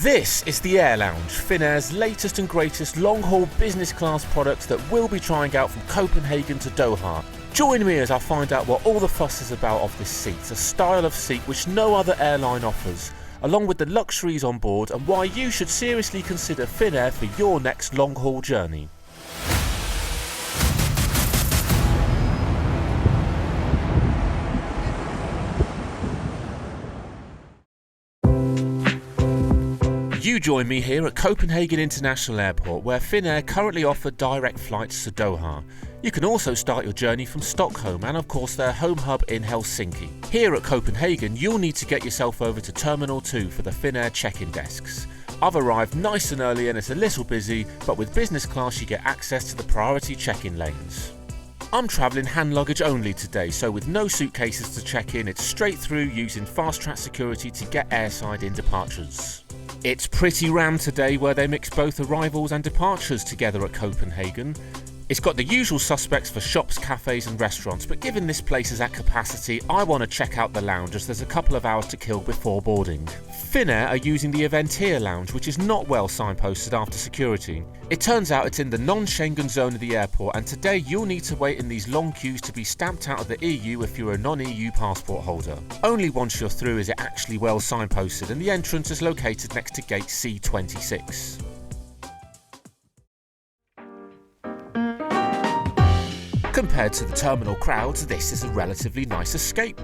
This is the Airlounge, Finnair's latest and greatest long-haul business class products that we'll be trying out from Copenhagen to Doha. Join me as I find out what all the fuss is about of this seat, a style of seat which no other airline offers, along with the luxuries on board and why you should seriously consider Finnair for your next long-haul journey. You join me here at Copenhagen International Airport, where Finnair currently offer direct flights to Doha. You can also start your journey from Stockholm and of course their home hub in Helsinki. Here at Copenhagen, you'll need to get yourself over to Terminal 2 for the Finnair check-in desks. I've arrived nice and early and it's a little busy, but with business class you get access to the priority check-in lanes. I'm travelling hand luggage only today, so with no suitcases to check in, it's straight through using fast-track security to get airside in departures. It's pretty rammed today, where they mix both arrivals and departures together at Copenhagen. It's got the usual suspects for shops, cafes and restaurants, but given this place is at capacity, I want to check out the lounge as there's a couple of hours to kill before boarding. Finnair are using the Eventyr Lounge, which is not well signposted after security. It turns out it's in the non-Schengen zone of the airport, and today you'll need to wait in these long queues to be stamped out of the EU if you're a non-EU passport holder. Only once you're through is it actually well signposted, and the entrance is located next to gate C26. Compared to the terminal crowds, this is a relatively nice escape.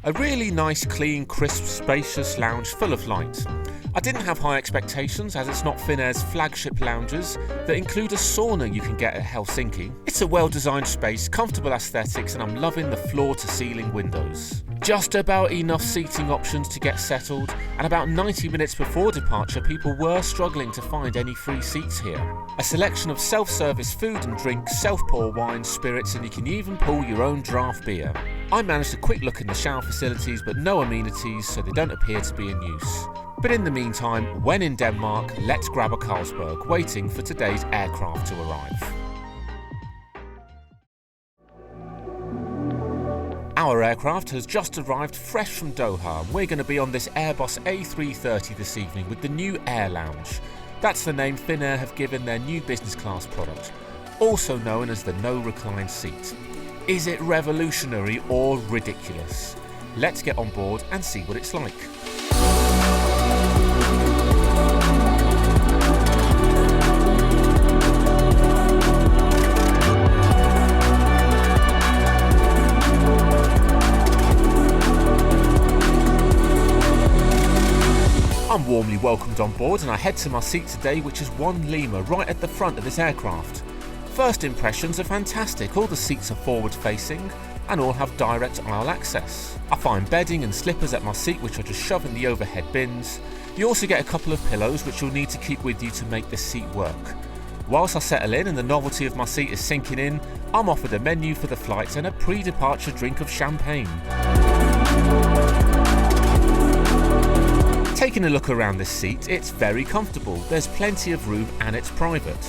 A really nice, clean, crisp, spacious lounge full of light. I didn't have high expectations as it's not Finnair's flagship lounges that include a sauna you can get at Helsinki. It's a well-designed space, comfortable aesthetics, and I'm loving the floor-to-ceiling windows. Just about enough seating options to get settled, and about 90 minutes before departure people were struggling to find any free seats here. A selection of self-service food and drink, self-pour wine, spirits, and you can even pull your own draft beer. I managed a quick look in the shower facilities, but no amenities, so they don't appear to be in use. But in the meantime, when in Denmark, let's grab a Carlsberg, waiting for today's aircraft to arrive. Our aircraft has just arrived fresh from Doha, and we're going to be on this Airbus A330 this evening with the new Airlounge. That's the name Finnair have given their new business class product, also known as the no recline seat. Is it revolutionary or ridiculous? Let's get on board and see what it's like. I'm warmly welcomed on board and I head to my seat today, which is 1 Lima, right at the front of this aircraft. First impressions are fantastic. All the seats are forward facing and all have direct aisle access. I find bedding and slippers at my seat, which I just shove in the overhead bins. You also get a couple of pillows which you'll need to keep with you to make this seat work. Whilst I settle in and the novelty of my seat is sinking in, I'm offered a menu for the flight and a pre-departure drink of champagne. Taking a look around this seat, it's very comfortable. There's plenty of room and it's private.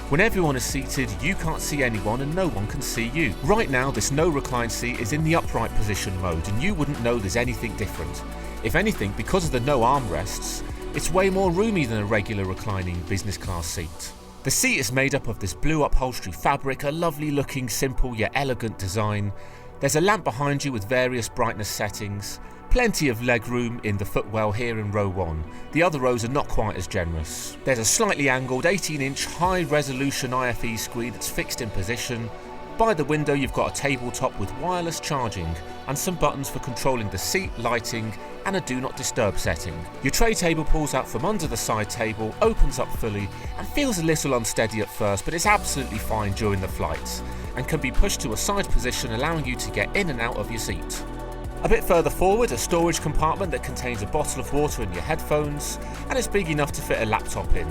When everyone is seated, you can't see anyone and no one can see you. Right now, this no recline seat is in the upright position mode and you wouldn't know there's anything different. If anything, because of the no armrests, it's way more roomy than a regular reclining business class seat. The seat is made up of this blue upholstery fabric, a lovely looking, simple yet elegant design. There's a lamp behind you with various brightness settings. Plenty of leg room in the footwell here in row 1. The other rows are not quite as generous. There's a slightly angled 18-inch high-resolution IFE screen that's fixed in position. By the window you've got a tabletop with wireless charging and some buttons for controlling the seat, lighting and a do not disturb setting. Your tray table pulls out from under the side table, opens up fully and feels a little unsteady at first, but it's absolutely fine during the flight and can be pushed to a side position, allowing you to get in and out of your seat. A bit further forward, a storage compartment that contains a bottle of water and your headphones, and it's big enough to fit a laptop in.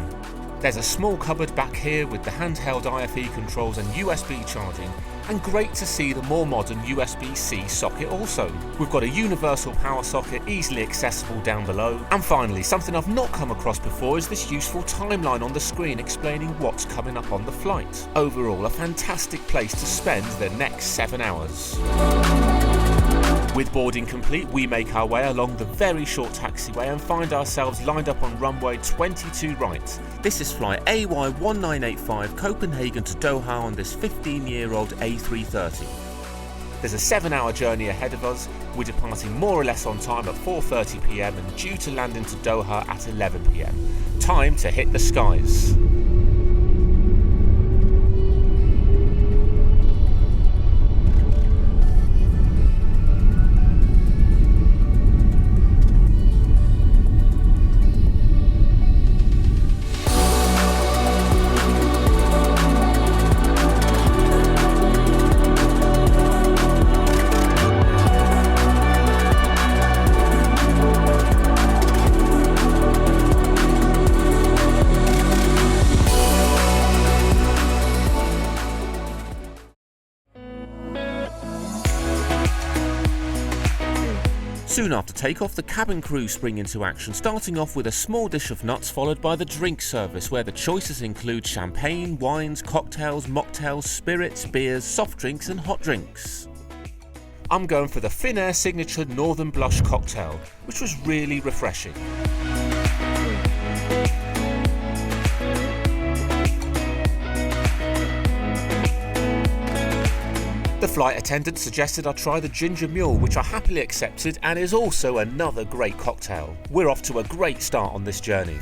There's a small cupboard back here with the handheld IFE controls and USB charging, and great to see the more modern USB-C socket also. We've got a universal power socket easily accessible down below. And finally, something I've not come across before is this useful timeline on the screen explaining what's coming up on the flight. Overall, a fantastic place to spend the next 7 hours. With boarding complete, we make our way along the very short taxiway and find ourselves lined up on runway 22 right. This is flight AY1985 Copenhagen to Doha on this 15-year-old A330. There's a 7-hour journey ahead of us. We're departing more or less on time at 4:30 PM and due to land into Doha at 11 PM. Time to hit the skies. Soon after takeoff, the cabin crew spring into action, starting off with a small dish of nuts followed by the drink service, where the choices include champagne, wines, cocktails, mocktails, spirits, beers, soft drinks and hot drinks. I'm going for the Finnair signature Northern Blush cocktail, which was really refreshing. The flight attendant suggested I try the ginger mule, which I happily accepted and is also another great cocktail. We're off to a great start on this journey.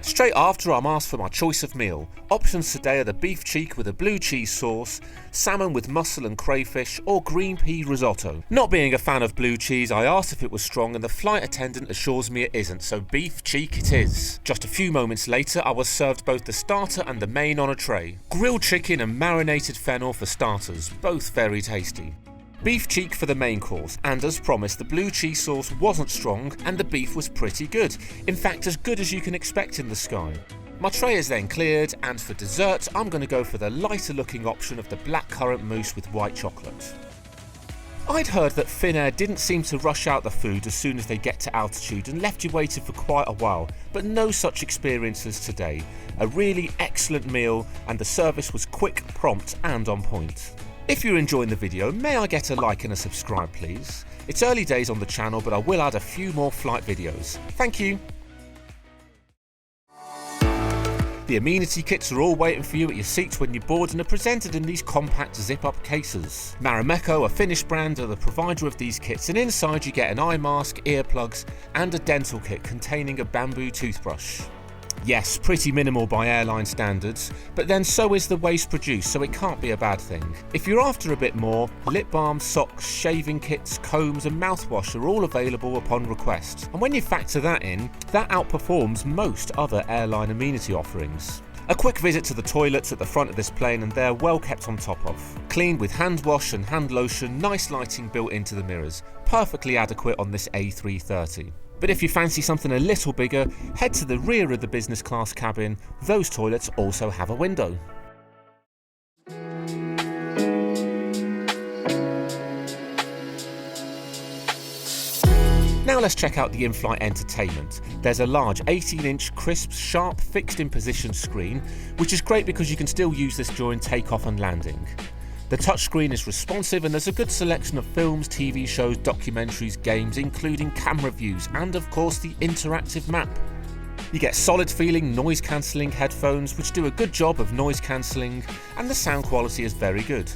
Straight after, I'm asked for my choice of meal. Options today are the beef cheek with a blue cheese sauce, salmon with mussel and crayfish, or green pea risotto. Not being a fan of blue cheese, I asked if it was strong and the flight attendant assures me it isn't, so beef cheek it is. Just a few moments later, I was served both the starter and the main on a tray. Grilled chicken and marinated fennel for starters, both very tasty. Beef cheek for the main course, and as promised, the blue cheese sauce wasn't strong and the beef was pretty good. In fact, as good as you can expect in the sky. My tray is then cleared, and for dessert, I'm going to go for the lighter looking option of the blackcurrant mousse with white chocolate. I'd heard that Finnair didn't seem to rush out the food as soon as they get to altitude and left you waiting for quite a while, but no such experiences today. A really excellent meal, and the service was quick, prompt and on point. If you're enjoying the video, may I get a like and a subscribe please? It's early days on the channel, but I will add a few more flight videos. Thank you! The amenity kits are all waiting for you at your seats when you board and are presented in these compact zip-up cases. Marimekko, a Finnish brand, are the provider of these kits, and inside you get an eye mask, earplugs and a dental kit containing a bamboo toothbrush. Yes, pretty minimal by airline standards, but then so is the waste produced, so it can't be a bad thing. If you're after a bit more, lip balm, socks, shaving kits, combs and mouthwash are all available upon request. And when you factor that in, that outperforms most other airline amenity offerings. A quick visit to the toilets at the front of this plane and they're well kept on top of. Cleaned with hand wash and hand lotion, nice lighting built into the mirrors. Perfectly adequate on this A330. But if you fancy something a little bigger, head to the rear of the business class cabin. Those toilets also have a window. Now let's check out the in-flight entertainment. There's a large 18-inch crisp, sharp, fixed in position screen, which is great because you can still use this during takeoff and landing. The touchscreen is responsive and there's a good selection of films, TV shows, documentaries, games, including camera views and of course the interactive map. You get solid feeling noise cancelling headphones which do a good job of noise cancelling, and the sound quality is very good.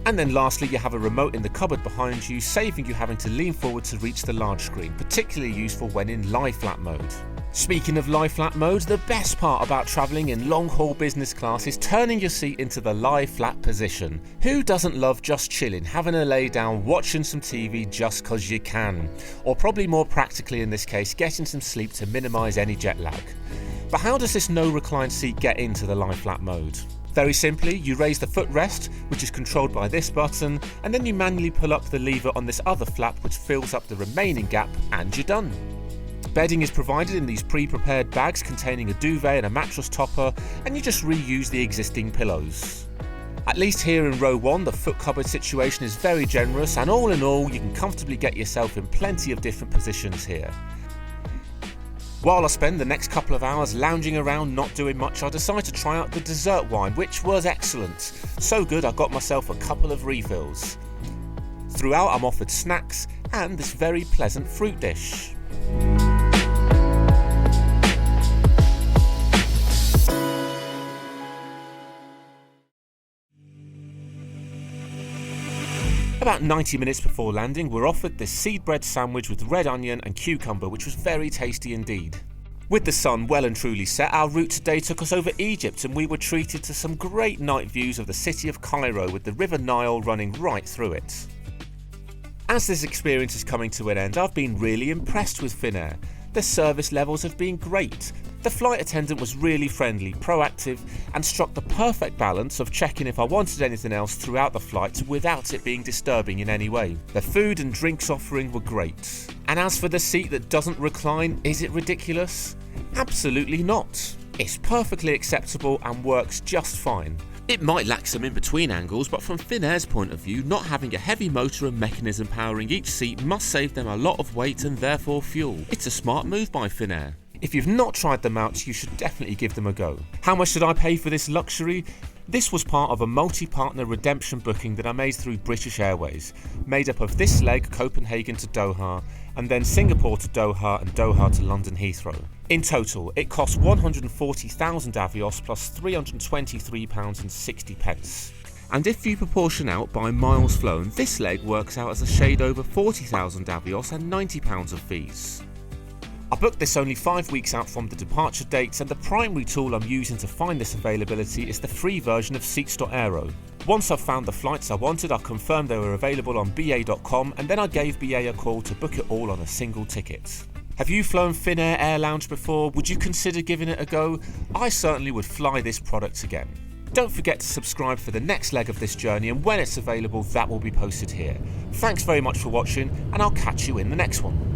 And then lastly, you have a remote in the cupboard behind you, saving you having to lean forward to reach the large screen, particularly useful when in lie flat mode. Speaking of lie flat mode, the best part about travelling in long haul business class is turning your seat into the lie flat position. Who doesn't love just chilling, having a lay down, watching some TV just cause you can? Or probably more practically in this case, getting some sleep to minimise any jet lag. But how does this no recline seat get into the lie flat mode? Very simply, you raise the footrest, which is controlled by this button, and then you manually pull up the lever on this other flap which fills up the remaining gap, and you're done. Bedding is provided in these pre-prepared bags containing a duvet and a mattress topper, and you just reuse the existing pillows. At least here in row 1, the foot cupboard situation is very generous, and all in all, you can comfortably get yourself in plenty of different positions here. While I spend the next couple of hours lounging around not doing much, I decided to try out the dessert wine, which was excellent. So good I got myself a couple of refills. Throughout I'm offered snacks and this very pleasant fruit dish. About 90 minutes before landing, we're offered this seed bread sandwich with red onion and cucumber, which was very tasty indeed. With the sun well and truly set, our route today took us over Egypt and we were treated to some great night views of the city of Cairo with the River Nile running right through it. As this experience is coming to an end, I've been really impressed with Finnair. The service levels have been great. The flight attendant was really friendly, proactive, and struck the perfect balance of checking if I wanted anything else throughout the flight without it being disturbing in any way. The food and drinks offering were great. And as for the seat that doesn't recline, is it ridiculous? Absolutely not. It's perfectly acceptable and works just fine. It might lack some in-between angles, but from Finnair's point of view, not having a heavy motor and mechanism powering each seat must save them a lot of weight and therefore fuel. It's a smart move by Finnair. If you've not tried them out, you should definitely give them a go. How much did I pay for this luxury? This was part of a multi-partner redemption booking that I made through British Airways, made up of this leg Copenhagen to Doha, and then Singapore to Doha and Doha to London Heathrow. In total, it cost 140,000 avios plus £323.60. And if you proportion out by miles flown, this leg works out as a shade over 40,000 avios and £90 of fees. I booked this only 5 weeks out from the departure dates, and the primary tool I'm using to find this availability is the free version of seats.aero. Once I've found the flights I wanted, I confirmed they were available on ba.com, and then I gave BA a call to book it all on a single ticket. Have you flown Finnair Airlounge before? Would you consider giving it a go? I certainly would fly this product again. Don't forget to subscribe for the next leg of this journey, and when it's available that will be posted here. Thanks very much for watching, and I'll catch you in the next one.